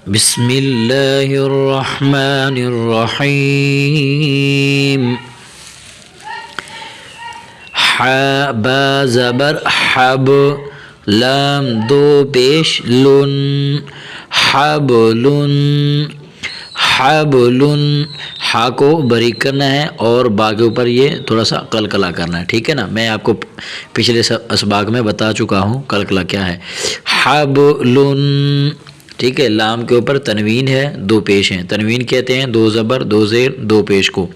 بسم اللہ الرحمن الرحیم ح با زبر حب لام دو پیش لن حبلن حبلن ہا کو باریک کرنا ہے اور با کے اوپر یہ تھوڑا سا قلقلہ کرنا ہے، ٹھیک ہے نا۔ میں آپ کو پچھلے اسباق میں بتا چکا ہوں قلقلہ کیا ہے۔ حبلن، ٹھیک ہے، لام کے اوپر تنوین ہے، دو پیش ہیں، تنوین کہتے ہیں دو زبر دو زیر دو پیش کو،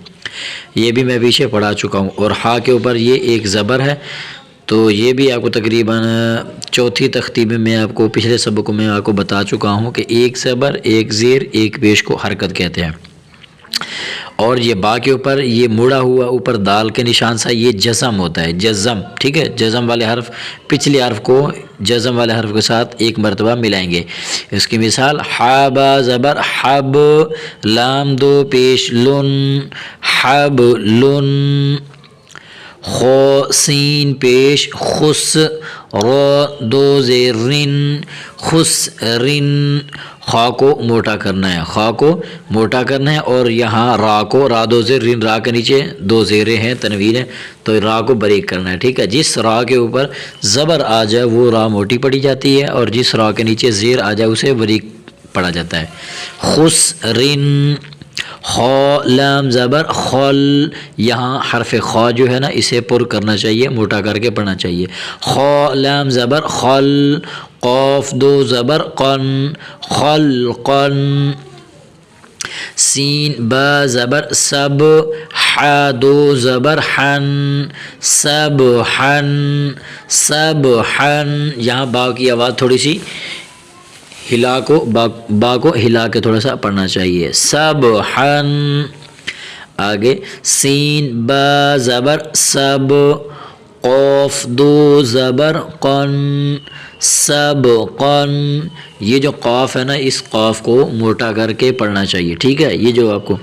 یہ بھی میں پیچھے پڑھا چکا ہوں۔ اور ہا کے اوپر یہ ایک زبر ہے، تو یہ بھی آپ کو تقریباً چوتھی تختی میں آپ کو پچھلے سبق میں آپ کو بتا چکا ہوں کہ ایک زبر ایک زیر ایک پیش کو حرکت کہتے ہیں۔ اور یہ با کے اوپر یہ مڑا ہوا اوپر دال کے نشان سا یہ جزم ہوتا ہے، جزم، ٹھیک ہے۔ جزم والے حرف پچھلے حرف کو جزم والے حرف کے ساتھ ایک مرتبہ ملائیں گے۔ اس کی مثال ح با زبر حب لام دو پیش لن حب لن، خو سین پیش خس رو دو زیر رن خس رن، خا کو موٹا کرنا ہے، خا کو موٹا کرنا ہے، اور یہاں را کو را دو زیر رن، را کے نیچے دو زیریں ہیں تنوین ہے تو را کو باریک کرنا ہے، ٹھیک ہے۔ جس را کے اوپر زبر آ جائے وہ را موٹی پڑی جاتی ہے، اور جس را کے نیچے زیر آ جائے اسے باریک پڑا جاتا ہے۔ خس رن، خا لام زبر خل، یہاں حرف خا جو ہے نا اسے پر کرنا چاہیے، موٹا کر کے پڑھنا چاہیے۔ خا لام زبر خل، قاف دو زبر قن خلقن، سین با زبر سب ح دو زبر حن سبحن سبحن، یہاں با کی آواز تھوڑی سی ہلا کو با کو ہلا کے تھوڑا سا پڑھنا چاہیے، سبحن۔ آگے سین با زبر سب قاف دو زبر قن سبقن، یہ جو قاف ہے نا اس قاف کو موٹا کر کے پڑھنا چاہیے، ٹھیک ہے۔ یہ جو آپ کو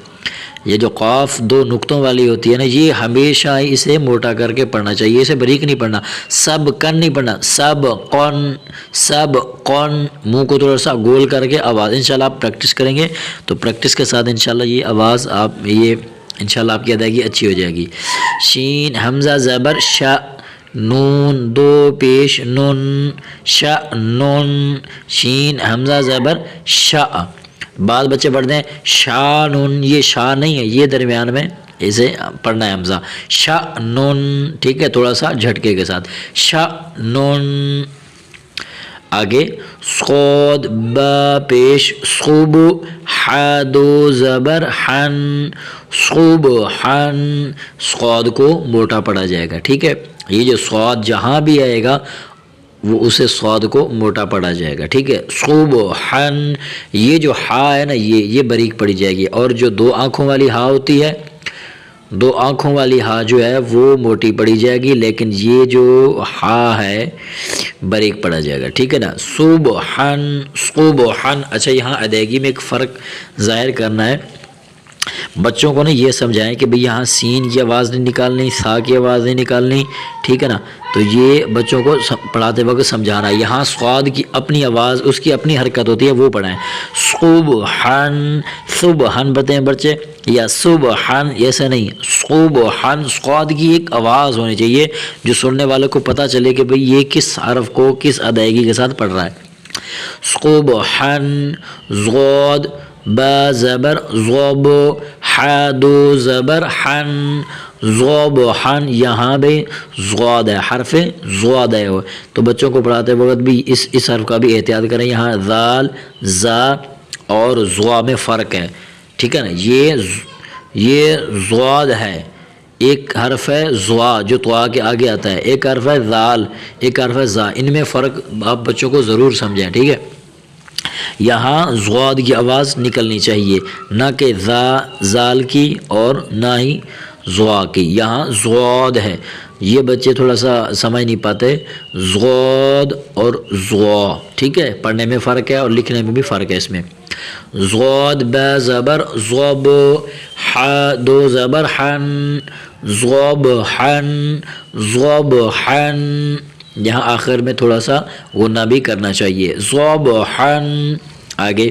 یہ جو قاف دو نقطوں والی ہوتی ہے نا یہ ہمیشہ اسے موٹا کر کے پڑھنا چاہیے، اسے باریک نہیں پڑھنا، سب کن نہیں پڑھنا، سب قن سب قن، منہ کو تھوڑا سا گول کر کے آواز انشاءاللہ آپ پریکٹس کریں گے تو پریکٹس کے ساتھ انشاءاللہ یہ آواز آپ یہ انشاءاللہ آپ کی ادائیگی اچھی ہو جائے گی۔ شین حمزہ زبر ش نون دو پیش نن شأنن، شین حمزہ زبر شا، بعض بچے پڑھتے ہیں شانن، یہ شا نہیں ہے، یہ درمیان میں اسے پڑھنا ہے حمزہ، شأنن، ٹھیک ہے، تھوڑا سا جھٹکے کے ساتھ شأنن۔ آگے صاد با پیش صب ح دو زبر حن صبحن، صاد کو موٹا پڑا جائے گا، ٹھیک ہے۔ یہ جو صاد جہاں بھی آئے گا وہ اسے صاد کو موٹا پڑا جائے گا، ٹھیک ہے۔ صبحن، یہ جو ہا ہے نا یہ باریک پڑی جائے گی، اور جو دو آنکھوں والی ہا ہوتی ہے، دو آنکھوں والی ہا جو ہے وہ موٹی پڑی جائے گی، لیکن یہ جو ہا ہے باریک پڑا جائے گا، ٹھیک ہے نا۔ صبحن صبحن۔ اچھا یہاں ادائیگی میں ایک فرق ظاہر کرنا ہے، بچوں کو نا یہ سمجھائیں کہ بھئی یہاں سین کی آواز نہیں نکالنی، سا کی آواز نہیں نکالنی، ٹھیک ہے نا۔ تو یہ بچوں کو پڑھاتے وقت سمجھانا ہے، یہاں صاد کی اپنی آواز اس کی اپنی حرکت ہوتی ہے وہ پڑھائیں، صبحن صبحن بتائیں بچے، یا صبحن ایسا نہیں، صبحن، صاد کی ایک آواز ہونی چاہیے جو سننے والے کو پتہ چلے کہ بھئی یہ کس حرف کو کس ادائیگی کے ساتھ پڑھ رہا ہے۔ صبحن ضاد با زبر ضب ح دو زبر حن ضبحن، یہاں بھی ضاد ہے، حرف ضاد ہے، تو بچوں کو پڑھاتے وقت بھی اس حرف کا بھی احتیاط کریں، یہاں ذال زا اور ضا میں فرق ہے، ٹھیک ہے نا۔ یہ ضاد ہے، ایک حرف ہے ضا جو طوا کے آگے آتا ہے، ایک حرف ہے ذال ایک حرف ہے زا، ان میں فرق آپ بچوں کو ضرور سمجھیں، ٹھیک ہے۔ یہاں ضاد کی آواز نکلنی چاہیے، نہ کہ زال کی اور نہ ہی ضا کی، یہاں ضاد ہے، یہ بچے تھوڑا سا سمجھ نہیں پاتے، ضاد اور ضا، ٹھیک ہے، پڑھنے میں فرق ہے اور لکھنے میں بھی فرق ہے اس میں۔ ضاد با زبر ضب ح دو زبر حن ضبحن ضبحن، یہاں آخر میں تھوڑا سا غنہ بھی کرنا چاہیے، ضبحن۔ آگے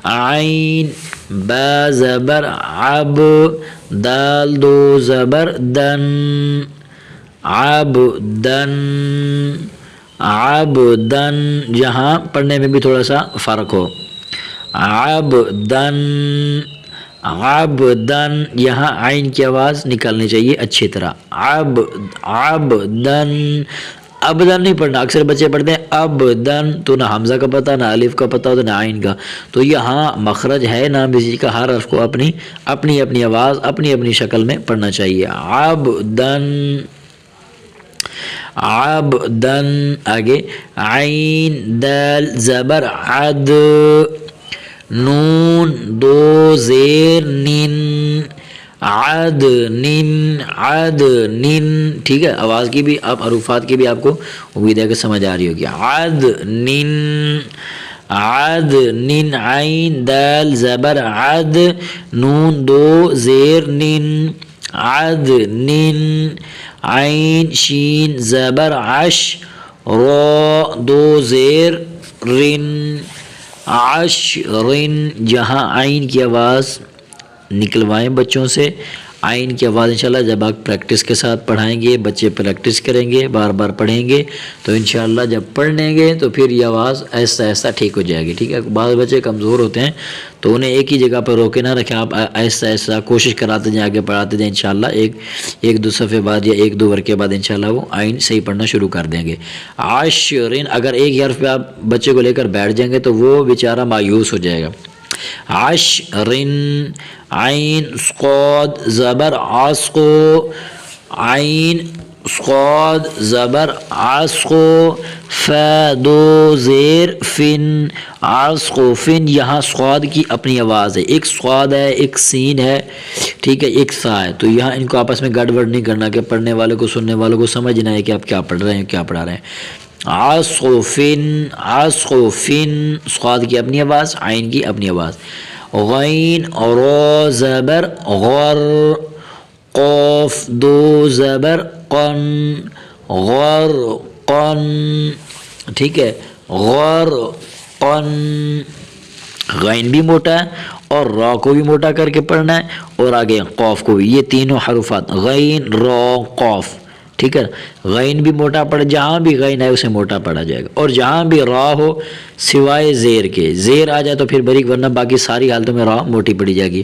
عین با زبر عب دال دو زبر دن عبدن عبدن، یہاں پڑھنے میں بھی تھوڑا سا فرق ہو، عبدن عبدن، یہاں عین کی آواز نکالنی چاہیے اچھی طرح، عبدن ابدن نہیں پڑھنا، اکثر بچے پڑھتے ہیں ابدن، تو نہ حمزہ کا پتہ نہ الف کا پتہ نہ عین کا، تو یہاں مخرج ہے نہ کسی کا، ہر حرف کو اپنی اپنی آواز اپنی شکل میں پڑھنا چاہیے، عبدن عبدن۔ آگے عین دال زبر عد نون دو زیر نن عدن عدن، ٹھیک ہے، آواز کی بھی آپ حروفات کی بھی آپ کو امید ہے کہ سمجھ آ رہی ہوگی، عدن عدن عین دال زبر عد نون دو زیر نن عدن عین شین زبر عش را دو زیر رن عشرن، جہاں عین کی آواز نکلوائیں بچوں سے، عین کی آواز انشاءاللہ جب آپ پریکٹس کے ساتھ پڑھائیں گے، بچے پریکٹس کریں گے، بار بار پڑھیں گے، تو انشاءاللہ جب پڑھ لیں گے تو پھر یہ آواز ایسا ایسا ٹھیک ہو جائے گی، ٹھیک ہے۔ بعض بچے کمزور ہوتے ہیں تو انہیں ایک ہی جگہ پر روکے نہ رکھیں، آپ ایسا ایسا کوشش کراتے جائیں، آگے پڑھاتے جائیں، انشاءاللہ ایک دو صفحے بعد یا ایک دو ورقے بعد انشاءاللہ وہ عین صحیح پڑھنا شروع کر دیں گے۔ عشرن، اگر ایک حرف پہ آپ بچے کو لے کر بیٹھ جائیں گے تو وہ بیچارہ مایوس ہو جائے گا۔ عشرن عین صاد زبر عسقو عین صاد زبر عسقو فا دو زیر فن عسقو فن، یہاں صاد کی اپنی آواز ہے، ایک صاد ہے ایک سین ہے، ٹھیک ہے، ایک سا ہے، تو یہاں ان کو آپس میں گڑبڑ نہیں کرنا کہ پڑھنے والوں کو سننے والوں کو سمجھنا ہے کہ آپ کیا پڑھ رہے ہیں کیا پڑھا رہے ہیں۔ عصفن عصفن، صاد کی اپنی آواز عین کی اپنی آواز، غین را زبر غر قاف دو زبر قن غر قن، ٹھیک ہے، غر قن، غین بھی موٹا ہے اور را کو بھی موٹا کر کے پڑھنا ہے، اور آگے قاف کو بھی، یہ تینوں حروفات غین را قاف، ٹھیک ہے، غین بھی موٹا پڑ، جہاں بھی غین ہے اسے موٹا پڑھا جائے گا، اور جہاں بھی را ہو سوائے زیر کے، زیر آ جائے تو پھر بریک، ورنہ باقی ساری حالتوں میں را موٹی پڑی جائے گی۔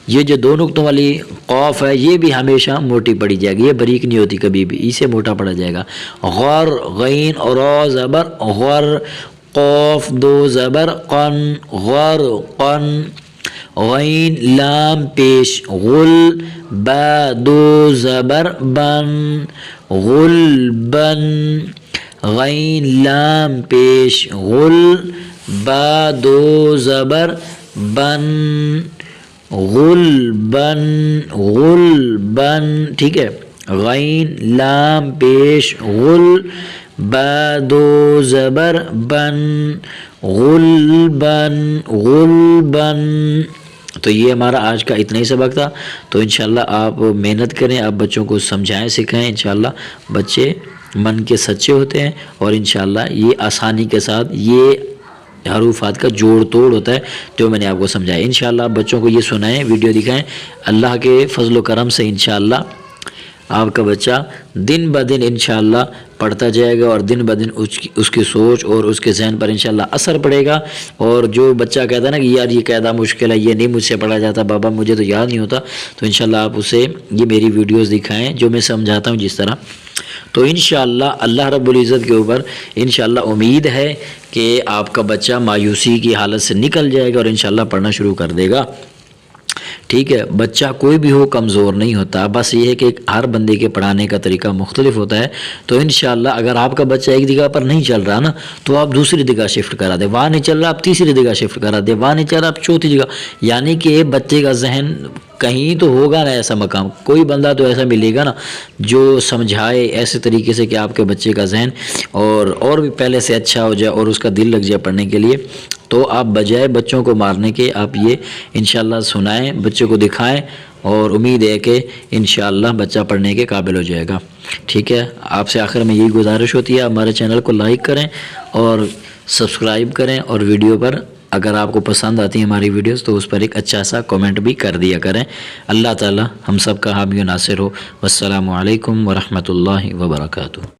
یہ جو دو نقطوں والی قاف ہے یہ بھی ہمیشہ موٹی پڑی جائے گی، یہ بریک نہیں ہوتی کبھی بھی، اسے موٹا پڑا جائے گا۔ غر غین اور را زبر غر قاف دو زبر قن غر قن، غین لام پیش غل با دو زبر بن غلبن، غین لام پیش غل با دو زبر بن غلبن غلبن، ٹھیک ہے، غین لام پیش غل با دو زبر بن غلبن غلبن۔ تو یہ ہمارا آج کا اتنا ہی سبق تھا، تو انشاءاللہ آپ محنت کریں، آپ بچوں کو سمجھائیں سکھائیں، انشاءاللہ بچے من کے سچے ہوتے ہیں، اور انشاءاللہ یہ آسانی کے ساتھ یہ حروفات کا جوڑ توڑ ہوتا ہے جو میں نے آپ کو سمجھایا۔ انشاءاللہ آپ بچوں کو یہ سنائیں، ویڈیو دکھائیں، اللہ کے فضل و کرم سے انشاءاللہ آپ کا بچہ دن بدن انشاءاللہ پڑھتا جائے گا، اور دن بدن اس کی سوچ اور اس کے ذہن پر انشاءاللہ اثر پڑے گا۔ اور جو بچہ کہتا ہے نا کہ یار یہ قاعدہ مشکل ہے، یہ نہیں مجھ سے پڑھا جاتا، بابا مجھے تو یاد نہیں ہوتا، تو انشاءاللہ آپ اسے یہ میری ویڈیوز دکھائیں جو میں سمجھاتا ہوں جس طرح، تو انشاءاللہ اللہ رب العزت کے اوپر انشاءاللہ امید ہے کہ آپ کا بچہ مایوسی کی حالت سے نکل جائے گا اور انشاءاللہ پڑھنا شروع کر دے گا۔ ٹھیک ہے، بچہ کوئی بھی ہو کمزور نہیں ہوتا، بس یہ ہے کہ ہر بندے کے پڑھانے کا طریقہ مختلف ہوتا ہے، تو انشاءاللہ اگر آپ کا بچہ ایک جگہ پر نہیں چل رہا نا تو آپ دوسری جگہ شفٹ کرا دیں، وہاں نہیں چل رہا آپ تیسری جگہ شفٹ کرا دیں، وہاں نہیں چل رہا آپ چوتھی جگہ، یعنی کہ بچے کا ذہن کہیں تو ہوگا نا ایسا مقام، کوئی بندہ تو ایسا ملے گا نا جو سمجھائے ایسے طریقے سے کہ آپ کے بچے کا ذہن اور بھی پہلے سے اچھا ہو جائے اور اس کا دل لگ جائے پڑھنے کے لیے، تو آپ بجائے بچوں کو مارنے کے آپ یہ انشاءاللہ سنائیں، بچوں کو دکھائیں، اور امید ہے کہ انشاءاللہ بچہ پڑھنے کے قابل ہو جائے گا۔ ٹھیک ہے، آپ سے آخر میں یہی گزارش ہوتی ہے، ہمارے چینل کو لائک کریں اور سبسکرائب کریں، اور ویڈیو پر اگر آپ کو پسند آتی ہیں ہماری ویڈیوز تو اس پر ایک اچھا سا کومنٹ بھی کر دیا کریں۔ اللہ تعالی ہم سب کا حامی و ناصر ہو۔ والسلام علیکم ورحمۃ اللہ وبرکاتہ۔